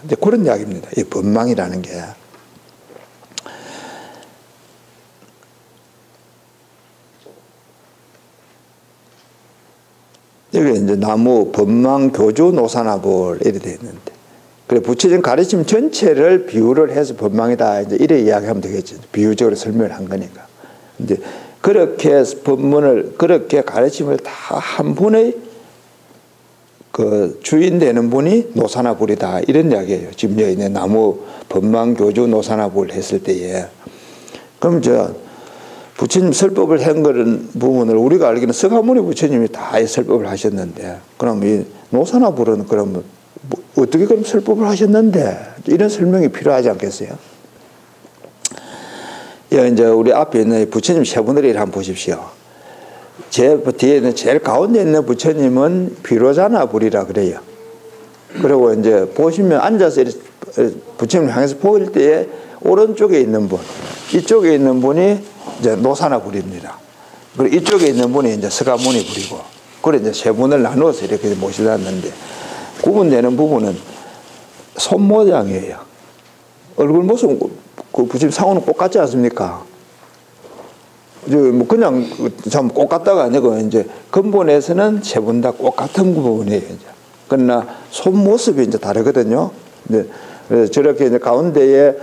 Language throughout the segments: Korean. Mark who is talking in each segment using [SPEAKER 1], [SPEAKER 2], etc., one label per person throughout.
[SPEAKER 1] 이제 그런 이야기입니다. 이 법망이라는 게. 여기 이제 나무 법망 교주 노사나불 이렇게 되어 있는데, 그래 부처님 가르침 전체를 비유를 해서 법망이다 이제 이래 이야기하면 되겠죠. 비유적으로 설명을 한 거니까. 이제 그렇게 법문을 그렇게 가르침을 다 한 분의 그 주인 되는 분이 노사나불이다 이런 이야기예요. 지금 여기 있는 나무 법망 교주 노사나불 했을 때에. 그럼 부처님 설법을 한 그런 부분을 우리가 알기는 서가모니 부처님이 다 설법을 하셨는데, 그럼 이 노사나불은 그러면 어떻게 그럼 설법을 하셨는데 이런 설명이 필요하지 않겠어요? 이제 우리 앞에 있는 부처님 세 분들을 한번 보십시오. 제 뒤에 있는 제일 가운데 있는 부처님은 비로자나불이라 그래요. 그리고 이제 보시면 앉아서 부처님을 향해서 보일 때에 오른쪽에 있는 분, 이쪽에 있는 분이 이제 노사나불입니다. 그리고 이쪽에 있는 분이 이제 서가모니불이고, 그래 이제 세 분을 나누어서 이렇게 모셔놨는데, 구분되는 부분은 손 모양이에요. 얼굴 모습 그 부처님 상호는 똑같지 않습니까? 뭐 그냥 참 똑같다가 아니고 이제 근본에서는 세 분 다 똑같은 부분이에요. 이제. 그러나 손 모습이 이제 다르거든요. 그래서 저렇게 이제 가운데에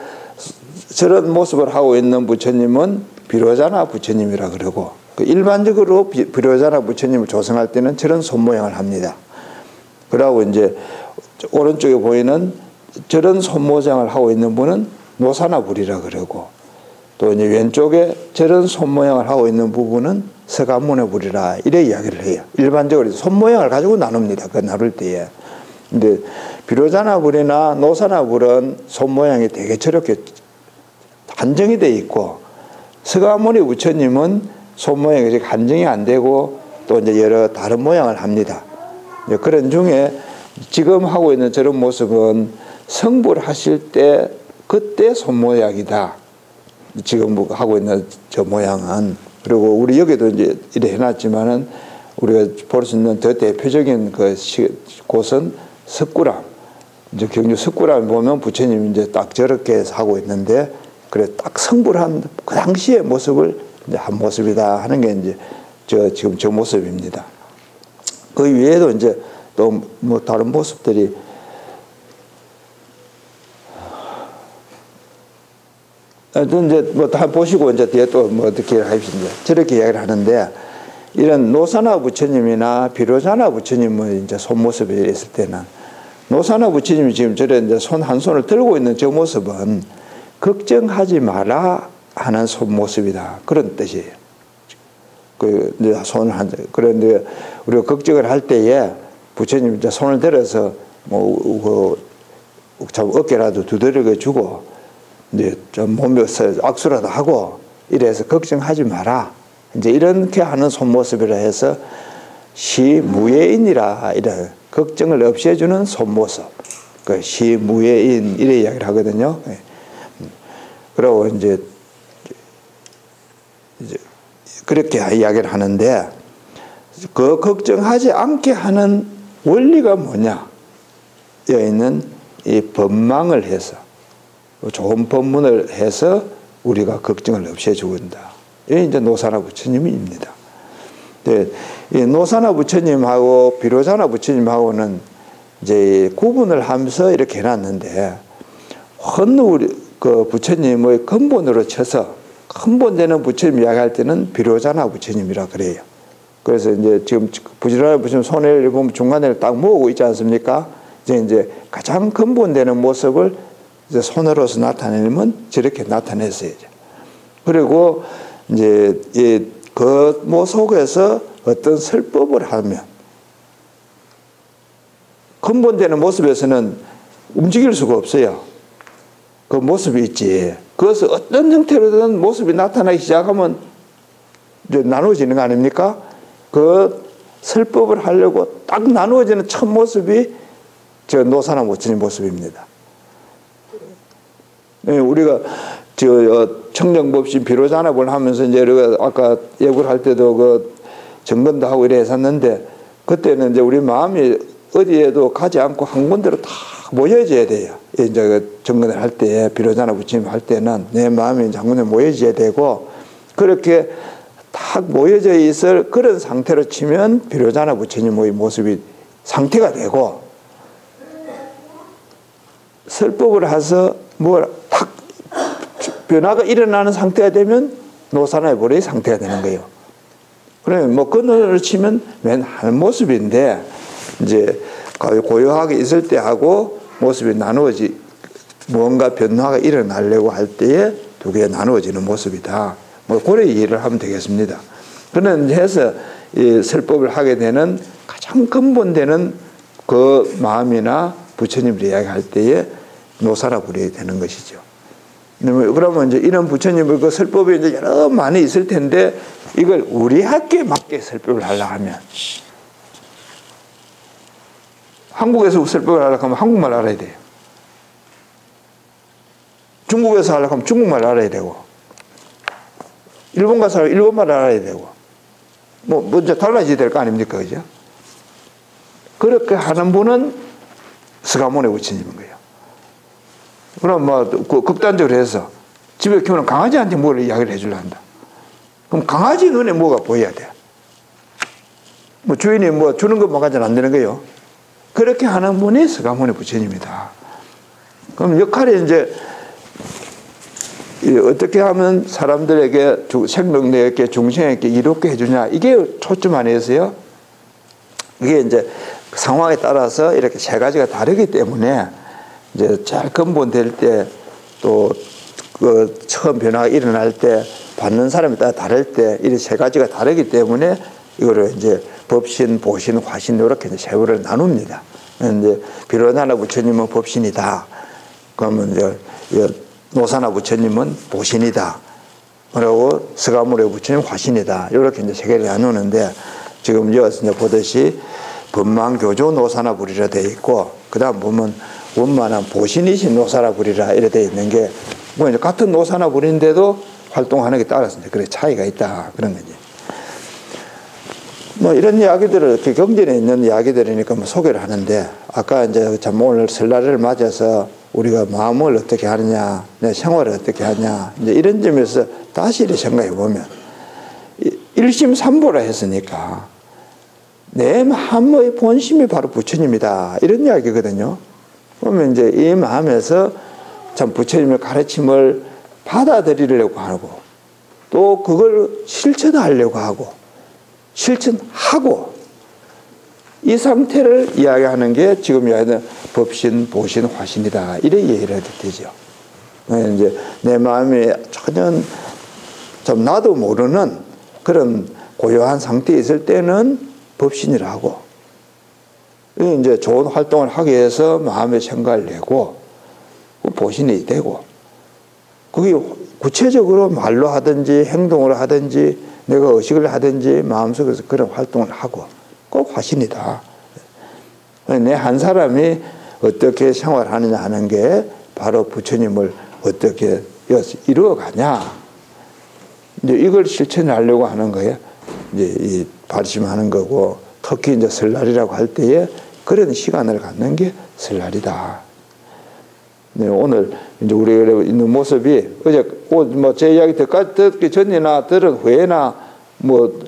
[SPEAKER 1] 저런 모습을 하고 있는 부처님은 비로자나 부처님이라 그러고, 일반적으로 비로자나 부처님을 조성할 때는 저런 손 모양을 합니다. 그러고 이제 오른쪽에 보이는 저런 손 모양을 하고 있는 분은 노사나불이라 그러고, 또 이제 왼쪽에 저런 손 모양을 하고 있는 부분은 서가모니불이라 이래 이야기를 해요. 일반적으로 손 모양을 가지고 나눕니다. 그 나눌 때에. 근데 비로자나불이나 노사나불은 손 모양이 되게 저렇게 한정이 돼 있고, 서가모니 부처님은 손 모양이 한정이 안 되고 또 이제 여러 다른 모양을 합니다. 그런 중에 지금 하고 있는 저런 모습은 성불 하실 때 그때 손 모양이다. 지금 하고 있는 저 모양은. 그리고 우리 여기도 이제 이래 해놨지만은 우리가 볼 수 있는 더 대표적인 곳은 석굴암. 이제 경주 석굴암 보면 부처님이 이제 딱 저렇게 해서 하고 있는데, 그래 딱 성불한 그 당시의 모습을 이제 한 모습이다 하는 게 이제 지금 저 모습입니다. 그 위에도 이제 또 뭐 다른 모습들이 이제 뭐 다 보시고 이제 뒤에 또 뭐 어떻게 하십시오. 저렇게 이야기를 하는데, 이런 노사나 부처님이나 비로자나 부처님의 이제 손 모습이 있을 때는, 노사나 부처님이 지금 저래 이제 손 한 손을 들고 있는 저 모습은 걱정하지 마라 하는 손 모습이다. 그런 뜻이에요. 그 이제 손을 그런데 우리가 걱정을 할 때에 부처님 이제 손을 들어서 뭐 참 어깨라도 두드려 주고 이제 좀 몸에서 악수라도 하고 이래서 걱정하지 마라. 이제 이렇게 하는 손 모습이라 해서 시무예인이라 이래 걱정을 없애주는 손 모습. 그 시무예인 이래 이야기를 하거든요. 그리고 이제 그렇게 이야기를 하는데, 그 걱정하지 않게 하는 원리가 뭐냐? 여기 있는 이 법망을 해서 좋은 법문을 해서 우리가 걱정을 없애주는다. 이게 이제 노사나 부처님입니다. 네, 이 노사나 부처님하고 비로자나 부처님하고는 이제 구분을 하면서 이렇게 해놨는데, 우리 그 부처님의 근본으로 쳐서 근본되는 부처님 이야기할 때는 비로자나 부처님이라 그래요. 그래서 이제 지금 부지런한 부처님 손을 보면 중간에 딱 모으고 있지 않습니까? 이제 가장 근본되는 모습을 이제 손으로서 나타내면 저렇게 나타냈어요. 그리고 이제 그 속에서 어떤 설법을 하면 근본되는 모습에서는 움직일 수가 없어요. 그 모습이 있지. 그것을 어떤 형태로든 모습이 나타나기 시작하면 이제 나누어지는 거 아닙니까? 그 설법을 하려고 딱 나누어지는 첫 모습이 저 노사나 부처님 모습입니다. 우리가 청정법신 비로자나불 하면서 이제 우리가 아까 예불 할 때도 그 정건도 하고 이래 했었는데, 그때는 이제 우리 마음이 어디에도 가지 않고 한 군데로 다 모여져야 돼요. 이제 그 정근을 할 때, 비로자나 부처님 할 때는 내 마음이 이제 한 군데 모여져야 되고, 그렇게 딱 모여져 있을 그런 상태로 치면 비로자나 부처님의 모습이 상태가 되고, 설법을 해서 뭐 탁 변화가 일어나는 상태가 되면 노사나의 보리의 상태가 되는 거예요. 그러면 뭐 그늘을 치면 맨 한 모습인데, 이제 고요하게 있을 때 하고 모습이 나누어지, 무언가 변화가 일어나려고 할 때에 두 개가 나누어지는 모습이다. 뭐 그래 이해를 하면 되겠습니다. 그런 해서 이 설법을 하게 되는 가장 근본되는 그 마음이나 부처님을 이야기할 때에 노사라 부려야 되는 것이죠. 그러면 이제 이런 부처님을 그 설법이 이제 여러 많이 있을 텐데, 이걸 우리 학교에 맞게 설법을 하려고 하면, 한국에서 설법을 하려고 하면 한국말 알아야 돼요. 중국에서 하려고 하면 중국말 알아야 되고, 일본 가서 하려면 일본말 알아야 되고, 뭐 이제 달라져야 될 거 아닙니까? 그죠? 그렇게 하는 분은 스가모네 부처님인 거예요. 그럼 뭐 극단적으로 해서 집에 키우는 강아지한테 뭘 이야기를 해주려 한다. 그럼 강아지 눈에 뭐가 보여야 돼. 뭐 주인이 뭐 주는 것만 가지고는 안 되는 거예요. 그렇게 하는 분이 스가모네 부처님이다. 그럼 역할이 이제 어떻게 하면 사람들에게 생명력있게 중생에게 이롭게 해주냐, 이게 초점 아니었어요. 이게 이제 상황에 따라서 이렇게 세 가지가 다르기 때문에 이제 잘 근본될 때, 또 그 처음 변화가 일어날 때, 받는 사람에 따라 다를 때, 이 세 가지가 다르기 때문에 이거를 이제 법신, 보신, 화신 이렇게 이제 세월을 나눕니다. 이제 비로자나 부처님은 법신이다. 그러면 이제 노사나 부처님은 보신이다. 그리고 스가모네 부처님 화신이다. 이렇게 이제 세 개를 나누는데, 지금 여기서 이제 보듯이 법망교조 노사나 부리라 되어 있고, 그 다음 보면 원만한 보신이신 노사나 부리라 이래 되어 있는 게, 뭐 이제 같은 노사나 부리인데도 활동하는 게 따라서 이제 그래 차이가 있다. 그런 거지. 뭐 이런 이야기들을, 경전에 있는 이야기들이니까 뭐 소개를 하는데, 아까 이제 참 오늘 설날을 맞아서 우리가 마음을 어떻게 하느냐, 내 생활을 어떻게 하냐, 이제 이런 점에서 다시 이렇게 생각해 보면, 일심삼보라 했으니까 내 마음의 본심이 바로 부처님이다. 이런 이야기거든요. 그러면 이제 이 마음에서 참 부처님의 가르침을 받아들이려고 하고, 또 그걸 실천하려고 하고, 실천하고, 이 상태를 이야기하는 게 지금 이야기하는 법신, 보신, 화신이다. 이래 이해를 해도 되죠. 이제 내 마음이 전혀 좀 나도 모르는 그런 고요한 상태에 있을 때는 법신이라고, 이제 좋은 활동을 하기 위해서 마음의 생각을 내고 보신이 되고, 그게 구체적으로 말로 하든지 행동으로 하든지 내가 의식을 하든지 마음속에서 그런 활동을 하고, 꼭 화신이다. 내 한 사람이 어떻게 생활하느냐 하는 게 바로 부처님을 어떻게 이루어가냐, 이제 이걸 실천하려고 하는 거예요. 이제 이 발심하는 거고, 특히 이제 설날이라고 할 때에 그런 시간을 갖는 게 설날이다. 네, 오늘 이제 우리가 있는 모습이, 어제 뭐 제 이야기 듣기 전이나 들은 후에나 뭐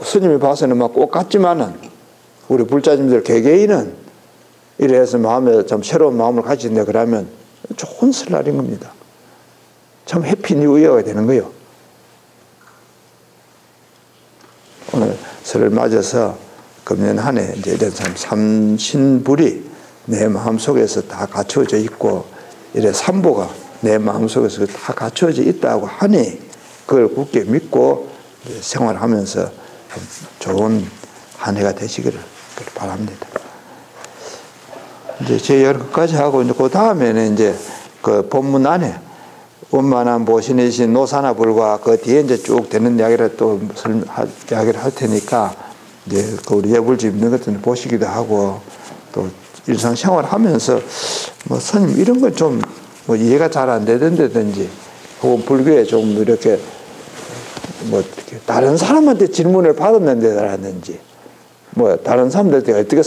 [SPEAKER 1] 스님이 봐서는 막 꼭 같지만은, 우리 불자님들 개개인은 이래서 마음에 좀 새로운 마음을 가진다 그러면 좋은 설날인 겁니다. 참 해피 뉴 이어가 되는 거예요. 오늘 설을 맞아서 금년 한 해 이제 이런 삼신불이 내 마음속에서 다 갖춰져 있고, 이래 삼보가 내 마음속에서 다 갖춰져 있다고 하니 그걸 굳게 믿고 생활하면서 좋은 한 해가 되시기를 바랍니다. 이제 제 여기까지 하고, 이제 그 다음에는 이제 그 본문 안에 원만한 보신이신 노사나 불과 그 뒤에 이제 쭉 되는 이야기를 또 이야기를 할 테니까, 이제 그 우리 예불집 있는 것들은 보시기도 하고, 또 일상생활 하면서 뭐 스님 이런 건 좀 뭐 이해가 잘 안 되던다든지, 혹은 불교에 좀 이렇게 뭐 이렇게 다른 사람한테 질문을 받았는데라든지, 뭐 다른 사람들한테 어떻게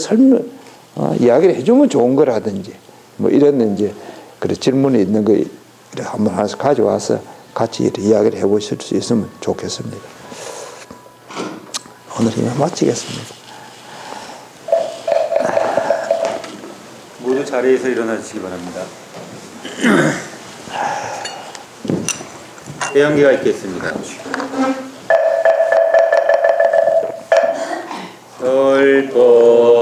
[SPEAKER 1] 이야기를 해주면 좋은 거라든지 뭐 이런 이제 그런 질문이 있는 거 한번 하나씩 가져와서 같이 이야기를 해보실 수 있으면 좋겠습니다. 오늘 이만 마치겠습니다.
[SPEAKER 2] 모두 자리에서 일어나 주시기 바랍니다. 대형기가 있겠습니다. 넓고